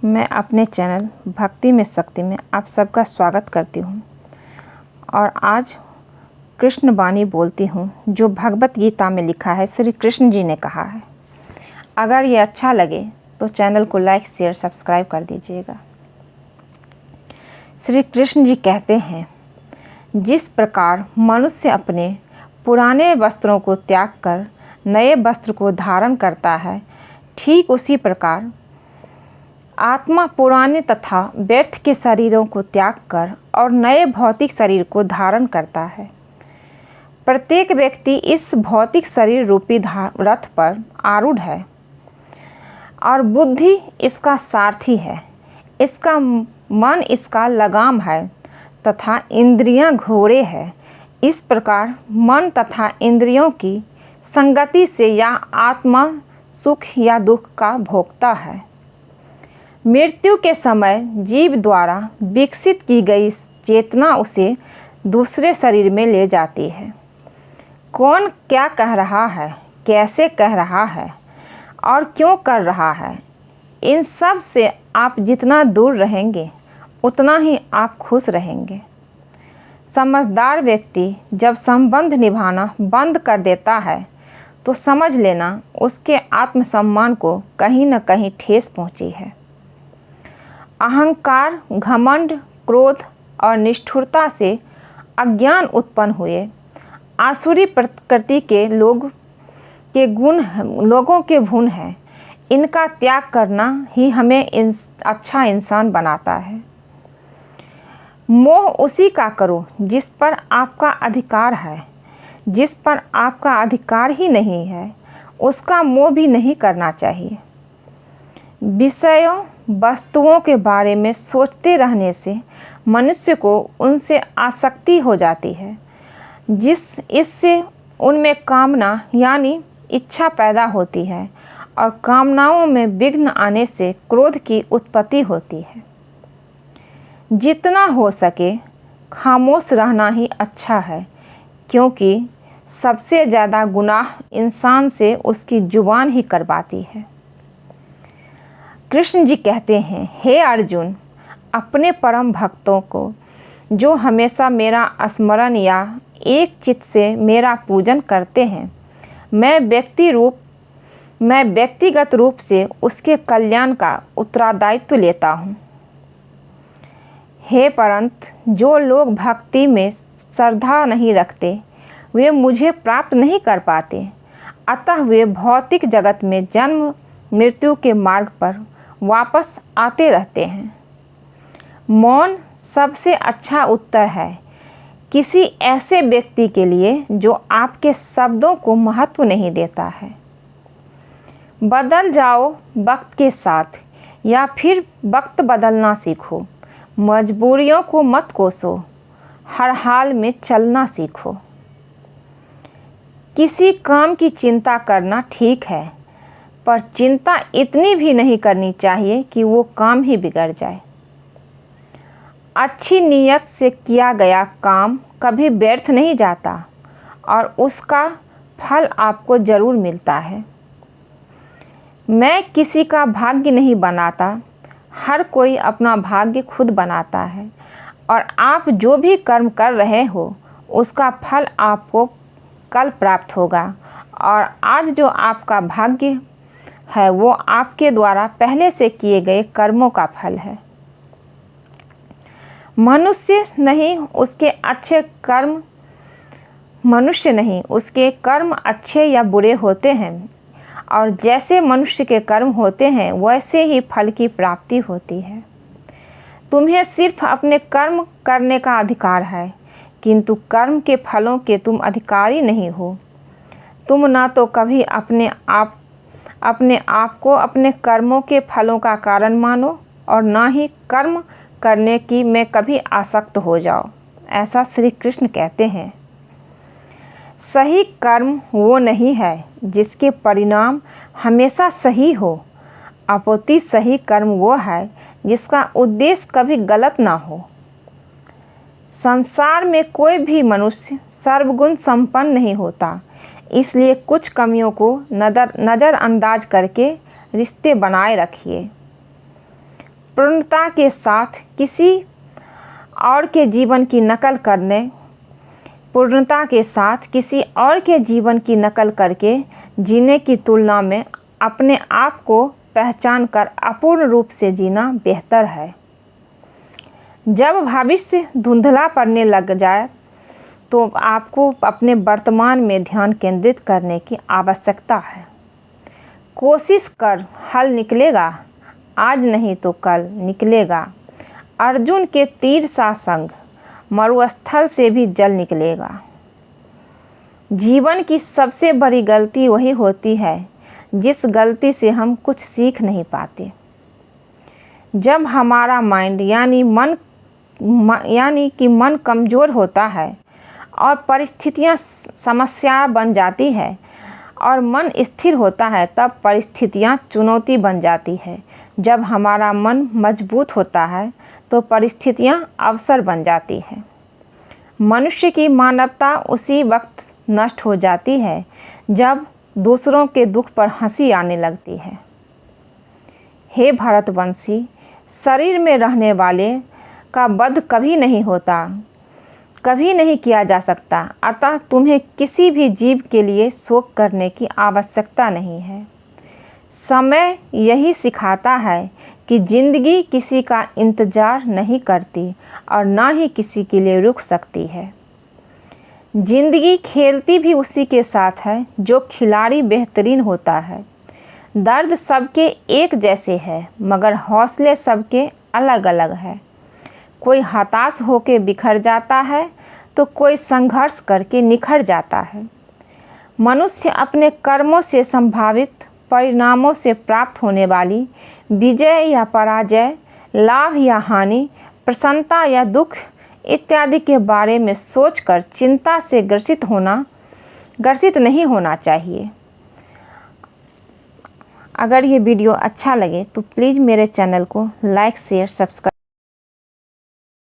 मैं अपने चैनल भक्ति में शक्ति में आप सबका स्वागत करती हूँ और आज कृष्ण वाणी बोलती हूँ जो भगवत गीता में लिखा है। श्री कृष्ण जी ने कहा है। अगर ये अच्छा लगे तो चैनल को लाइक शेयर सब्सक्राइब कर दीजिएगा। श्री कृष्ण जी कहते हैं, जिस प्रकार मनुष्य अपने पुराने वस्त्रों को त्याग कर नए वस्त्र को धारण करता है, ठीक उसी प्रकार आत्मा पुराने तथा व्यर्थ के शरीरों को त्याग कर और नए भौतिक शरीर को धारण करता है। प्रत्येक व्यक्ति इस भौतिक शरीर रूपी रथ पर आरूढ़ है और बुद्धि इसका सारथी है, इसका मन इसका लगाम है तथा इंद्रियां घोड़े है। इस प्रकार मन तथा इंद्रियों की संगति से यह आत्मा सुख या दुख का भोगता है। मृत्यु के समय जीव द्वारा विकसित की गई चेतना उसे दूसरे शरीर में ले जाती है। कौन क्या कह रहा है, कैसे कह रहा है और क्यों कर रहा है, इन सब से आप जितना दूर रहेंगे उतना ही आप खुश रहेंगे। समझदार व्यक्ति जब संबंध निभाना बंद कर देता है तो समझ लेना उसके आत्मसम्मान को कहीं न कहीं ठेस पहुंची है। अहंकार, घमंड, क्रोध और निष्ठुरता से अज्ञान उत्पन्न हुए आसुरी प्रकृति के लोगों के गुण हैं। इनका त्याग करना ही हमें अच्छा इंसान बनाता है। मोह उसी का करो जिस पर आपका अधिकार है। जिस पर आपका अधिकार ही नहीं है उसका मोह भी नहीं करना चाहिए। विषयों वस्तुओं के बारे में सोचते रहने से मनुष्य को उनसे आसक्ति हो जाती है, इससे उनमें कामना यानी इच्छा पैदा होती है और कामनाओं में विघ्न आने से क्रोध की उत्पत्ति होती है। जितना हो सके खामोश रहना ही अच्छा है, क्योंकि सबसे ज़्यादा गुनाह इंसान से उसकी जुबान ही करवाती है। कृष्ण जी कहते हैं, हे अर्जुन, अपने परम भक्तों को जो हमेशा मेरा स्मरण या एक चित्त से मेरा पूजन करते हैं, मैं व्यक्तिगत रूप से उसके कल्याण का उत्तरदायित्व लेता हूँ। हे परंतु जो लोग भक्ति में श्रद्धा नहीं रखते वे मुझे प्राप्त नहीं कर पाते, अतः वे भौतिक जगत में जन्म मृत्यु के मार्ग पर वापस आते रहते हैं। मौन सबसे अच्छा उत्तर है किसी ऐसे व्यक्ति के लिए जो आपके शब्दों को महत्व नहीं देता है। बदल जाओ वक्त के साथ या फिर वक्त बदलना सीखो। मजबूरियों को मत कोसो, हर हाल में चलना सीखो। किसी काम की चिंता करना ठीक है, पर चिंता इतनी भी नहीं करनी चाहिए कि वो काम ही बिगड़ जाए। अच्छी नीयत से किया गया काम कभी व्यर्थ नहीं जाता और उसका फल आपको ज़रूर मिलता है। मैं किसी का भाग्य नहीं बनाता, हर कोई अपना भाग्य खुद बनाता है और आप जो भी कर्म कर रहे हो उसका फल आपको कल प्राप्त होगा और आज जो आपका भाग्य है वो आपके द्वारा पहले से किए गए कर्मों का फल है। मनुष्य नहीं उसके कर्म अच्छे या बुरे होते हैं और जैसे मनुष्य के कर्म होते हैं वैसे ही फल की प्राप्ति होती है। तुम्हें सिर्फ अपने कर्म करने का अधिकार है, किंतु कर्म के फलों के तुम अधिकारी नहीं हो। तुम ना तो कभी अपने आप को अपने कर्मों के फलों का कारण मानो और ना ही कर्म करने की में कभी आसक्त हो जाओ। ऐसा श्री कृष्ण कहते हैं। सही कर्म वो नहीं है जिसके परिणाम हमेशा सही हो, अपितु सही कर्म वो है जिसका उद्देश्य कभी गलत ना हो। संसार में कोई भी मनुष्य सर्वगुण संपन्न नहीं होता, इसलिए कुछ कमियों को नज़रअंदाज करके रिश्ते बनाए रखिए। पूर्णता के साथ किसी और के जीवन की नकल करने पूर्णता के साथ किसी और के जीवन की नकल करके जीने की तुलना में अपने आप को पहचान कर अपूर्ण रूप से जीना बेहतर है। जब भविष्य धुंधला पड़ने लग जाए तो आपको अपने वर्तमान में ध्यान केंद्रित करने की आवश्यकता है। कोशिश कर, हल निकलेगा, आज नहीं तो कल निकलेगा। अर्जुन के तीर सा संग मरुस्थल से भी जल निकलेगा। जीवन की सबसे बड़ी गलती वही होती है जिस गलती से हम कुछ सीख नहीं पाते। जब हमारा माइंड यानी कि मन कमज़ोर होता है और परिस्थितियाँ समस्या बन जाती है और मन स्थिर होता है, तब परिस्थितियाँ चुनौती बन जाती है। जब हमारा मन मजबूत होता है तो परिस्थितियाँ अवसर बन जाती है। मनुष्य की मानवता उसी वक्त नष्ट हो जाती है जब दूसरों के दुख पर हंसी आने लगती है। हे भारतवंशी, शरीर में रहने वाले का वध कभी नहीं होता, कभी नहीं किया जा सकता। अतः तुम्हें किसी भी जीव के लिए शोक करने की आवश्यकता नहीं है। समय यही सिखाता है कि ज़िंदगी किसी का इंतज़ार नहीं करती और ना ही किसी के लिए रुक सकती है। ज़िंदगी खेलती भी उसी के साथ है जो खिलाड़ी बेहतरीन होता है। दर्द सबके एक जैसे है मगर हौसले सबके अलग अलग है। कोई हताश होकर बिखर जाता है तो कोई संघर्ष करके निखर जाता है। मनुष्य अपने कर्मों से संभावित परिणामों से प्राप्त होने वाली विजय या पराजय, लाभ या हानि, प्रसन्नता या दुख इत्यादि के बारे में सोचकर चिंता से ग्रसित नहीं होना चाहिए। अगर ये वीडियो अच्छा लगे तो प्लीज़ मेरे चैनल को लाइक, शेयर, सब्सक्राइब